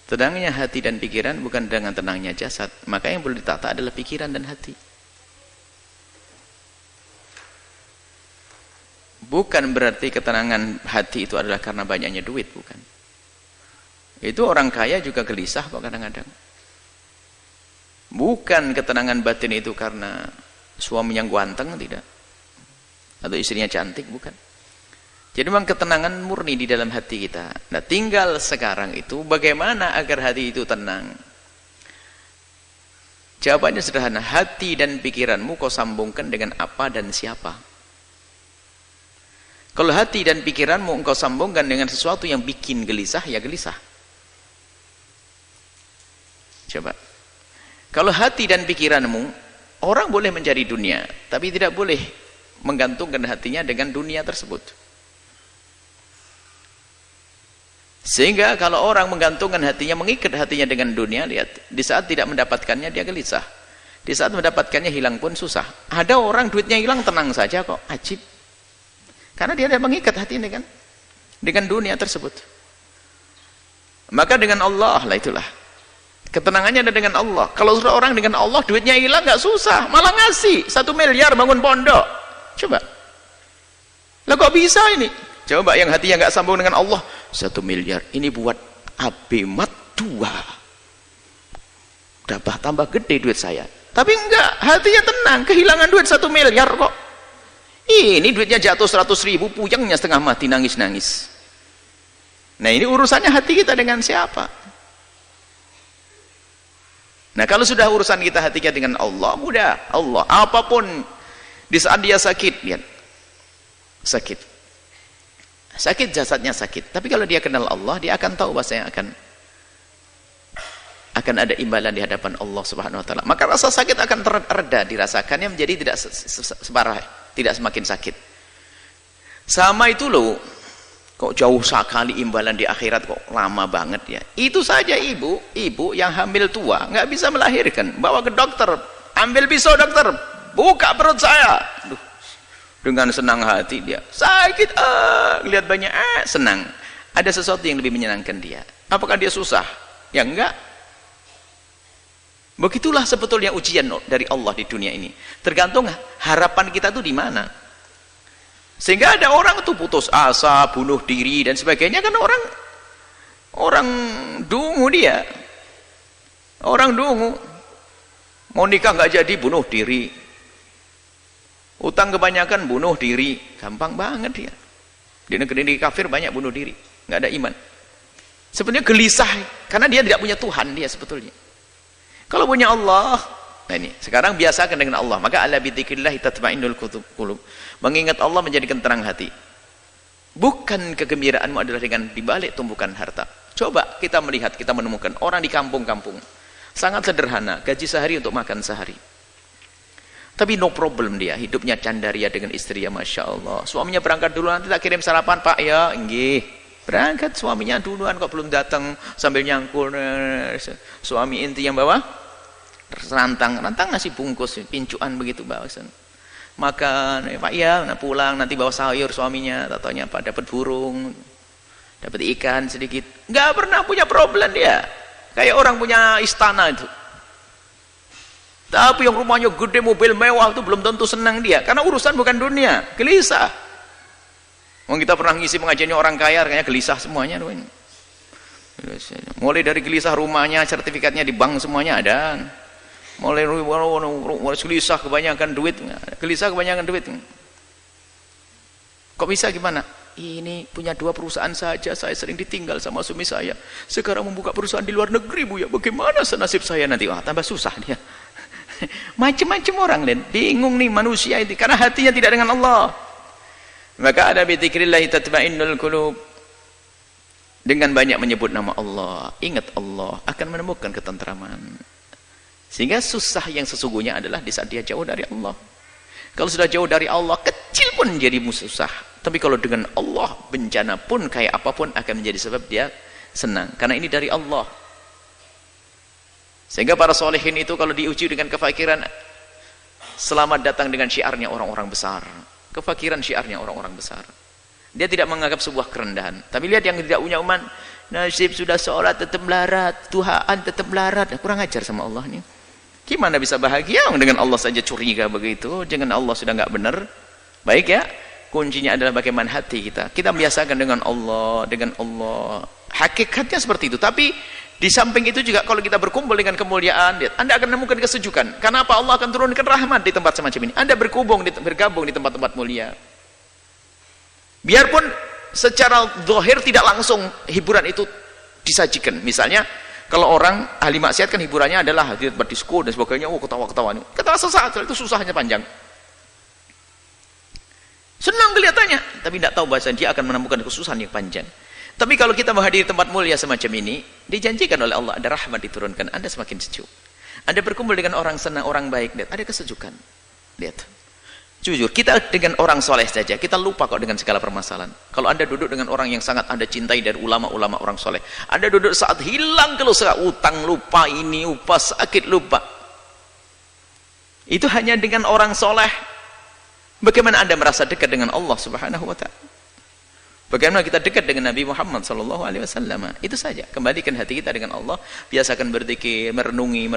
Tenangnya hati dan pikiran bukan dengan tenangnya jasad. Maka yang perlu ditata adalah pikiran dan hati. Bukan berarti ketenangan hati itu adalah karena banyaknya duit, bukan. Itu orang kaya juga gelisah kok kadang-kadang. Bukan ketenangan batin itu karena suaminya ganteng, tidak. Atau istrinya cantik, bukan. Jadi memang ketenangan murni di dalam hati kita. Nah, tinggal sekarang itu bagaimana agar hati itu tenang. Jawabannya sederhana, hati dan pikiranmu kau sambungkan dengan apa dan siapa. Kalau hati dan pikiranmu engkau sambungkan dengan sesuatu yang bikin gelisah, ya gelisah. Coba. Kalau hati dan pikiranmu, orang boleh mencari dunia, tapi tidak boleh menggantungkan hatinya dengan dunia tersebut. Sehingga kalau orang menggantungkan hatinya, mengikat hatinya dengan dunia, lihat, di saat tidak mendapatkannya dia gelisah. Di saat mendapatkannya hilang pun susah. Ada orang duitnya hilang tenang saja kok, ajib. Karena dia tidak mengikat hatinya dengan dunia tersebut. Maka dengan Allah lah itulah. Ketenangannya ada dengan Allah. Kalau sudah orang dengan Allah, duitnya hilang nggak susah, malah ngasih 1 miliar bangun pondok. Coba. Lah kok bisa ini? Coba yang hatinya nggak sambung dengan Allah, 1 miliar ini buat abemat 2. Tambah gede duit saya. Tapi enggak, hatinya tenang, kehilangan duit 1 miliar kok. Ini duitnya jatuh 100.000, puyengnya setengah mati, nangis-nangis. Nah, ini urusannya hati kita dengan siapa? Nah, kalau sudah urusan kita hati kita dengan Allah, mudah. Allah, apapun di saat dia sakit, lihat. Sakit jasadnya sakit. Tapi kalau dia kenal Allah, dia akan tahu bahwasanya akan ada imbalan di hadapan Allah Subhanahu wa taala. Maka rasa sakit akan terreda dirasakannya, menjadi tidak separah, tidak semakin sakit. Sama itu loh. Kok jauh sekali imbalan di akhirat, kok lama banget ya. Itu saja ibu yang hamil tua nggak bisa melahirkan, bawa ke dokter, ambil pisau dokter, buka perut saya. Duh, dengan senang hati dia sakit, lihat banyak, senang. Ada sesuatu yang lebih menyenangkan dia. Apakah dia susah? Ya enggak. Begitulah sebetulnya ujian dari Allah di dunia ini. Tergantung harapan kita tuh di mana. Sehingga ada orang tuh putus asa, bunuh diri dan sebagainya, kan orang dungu dia. Orang dungu. Mau nikah nggak jadi, bunuh diri. Utang kebanyakan, bunuh diri. Gampang banget dia. Di negeri kafir banyak bunuh diri, nggak ada iman. Sebenarnya gelisah karena dia tidak punya Tuhan dia sebetulnya. Kalau punya Allah, nah ini sekarang biasakan dengan Allah. Maka ala bidzikrillah tatma'innul qulub. Mengingat Allah menjadikan tenang hati. Bukan kegembiraanmu adalah dengan dibalik tumpukan harta. Coba kita melihat, kita menemukan orang di kampung-kampung sangat sederhana, gaji sehari untuk makan sehari. Tapi no problem dia, hidupnya candaria dengan istri ya, masya Allah. Suaminya berangkat dulu, nanti tak kirim sarapan pak ya, nggih. Berangkat suaminya duluan kok belum datang, sambil nyangkul. Suami inti yang bawa rantang ngasih bungkus pincuan begitu bawa makan, pak ya, nah pulang nanti bawa sayur suaminya, tatanya pak dapat burung, dapat ikan sedikit, nggak pernah punya problem dia, kayak orang punya istana itu. Tapi yang rumahnya gede, mobil mewah itu belum tentu senang dia, karena urusan bukan dunia, gelisah. Kita pernah ngisi pengajiannya orang kaya, kayaknya gelisah semuanya. Mulai dari gelisah rumahnya, sertifikatnya di bank semuanya ada. Mulai gelisah kebanyakan duit, gelisah kebanyakan duit. Kok bisa gimana? Ini punya 2 perusahaan saja, saya sering ditinggal sama suami saya. Sekarang membuka perusahaan di luar negeri bu ya, bagaimana senasib saya nanti? Wah, tambah susah dia. Macam-macam orang dan bingung nih manusia itu, karena hatinya tidak dengan Allah. Maka ada bidzikrillah tatma'innul qulub. Dengan banyak menyebut nama Allah, ingat Allah, akan menemukan ketentraman. Sehingga susah yang sesungguhnya adalah di saat dia jauh dari Allah. Kalau sudah jauh dari Allah, kecil pun jadi susah. Tapi kalau dengan Allah, bencana pun kayak apapun akan menjadi sebab dia senang. Karena ini dari Allah. Sehingga para solehin itu kalau diuji dengan kefakiran, selamat datang dengan syiarnya orang-orang besar. Kefakiran syiarnya orang-orang besar. Dia tidak menganggap sebuah kerendahan. Tapi lihat yang tidak punya iman, nasib sudah sholat tetap melarat, Tuhan tetap melarat. Kurang ajar sama Allah nih. Gimana bisa bahagia dengan Allah saja curiga begitu, dengan Allah sudah nggak benar. Baik ya, kuncinya adalah bagaimana hati kita. Kita biasakan dengan Allah, hakikatnya seperti itu. Tapi di samping itu juga kalau kita berkumpul dengan kemuliaan, Anda akan menemukan kesejukan. Kenapa Allah akan turunkan rahmat di tempat semacam ini? Anda bergabung di tempat-tempat mulia. Biarpun secara zahir tidak langsung hiburan itu disajikan. Misalnya kalau orang ahli maksiat kan hiburannya adalah hadir berdisko dan sebagainya, ketawa-ketawa. Kata sesaat itu susahnya panjang. Senang kelihatannya, tapi tidak tahu bahasa dia akan menemukan kesusahan yang panjang. Tapi kalau kita menghadiri tempat mulia semacam ini, dijanjikan oleh Allah ada rahmat diturunkan, Anda semakin sejuk. Anda berkumpul dengan orang senang, orang baik, lihat ada kesejukan. Lihat. Jujur, kita dengan orang soleh saja, kita lupa kok dengan segala permasalahan. Kalau Anda duduk dengan orang yang sangat Anda cintai dari ulama-ulama orang soleh, Anda duduk saat hilang kalau utang lupa, ini lupa, sakit lupa. Itu hanya dengan orang soleh. Bagaimana Anda merasa dekat dengan Allah Subhanahu wa ta'ala? Bagaimana kita dekat dengan Nabi Muhammad SAW? Itu saja. Kembalikan hati kita dengan Allah. Biasakan berzikir, merenungi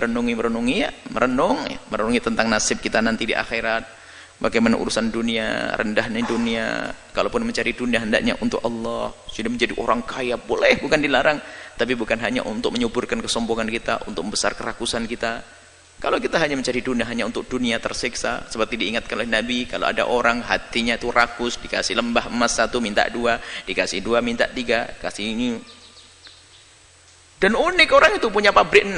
tentang nasib kita nanti di akhirat. Bagaimana urusan dunia, rendahnya dunia. Kalaupun mencari dunia hendaknya untuk Allah. Sudah menjadi orang kaya boleh, bukan dilarang, tapi bukan hanya untuk menyuburkan kesombongan kita, untuk membesar kerakusan kita. Kalau kita hanya mencari dunia hanya untuk dunia tersiksa, seperti diingatkan oleh Nabi, kalau ada orang hatinya itu rakus, dikasih lembah emas 1 minta 2, dikasih 2 minta 3, kasih ini. Dan unik, orang itu punya pabrik 6,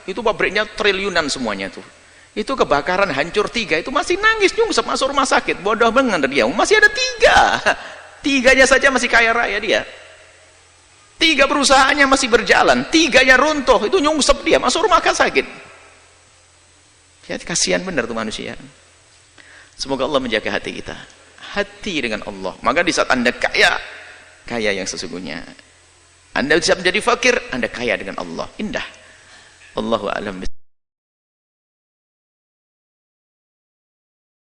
itu pabriknya triliunan semuanya tuh. Itu kebakaran hancur 3, itu masih nangis nyungsep masuk rumah sakit. Bodoh banget dia, masih ada 3. 3-nya saja masih kaya raya dia. 3 perusahaannya masih berjalan, 3-nya runtuh, itu nyungsep dia masuk rumah sakit. Ya, kasihan benar tuh manusia. Semoga Allah menjaga hati kita, hati dengan Allah. Maka di saat Anda kaya yang sesungguhnya, Anda bisa menjadi fakir, Anda kaya dengan Allah. Indah. Allahu a'lam.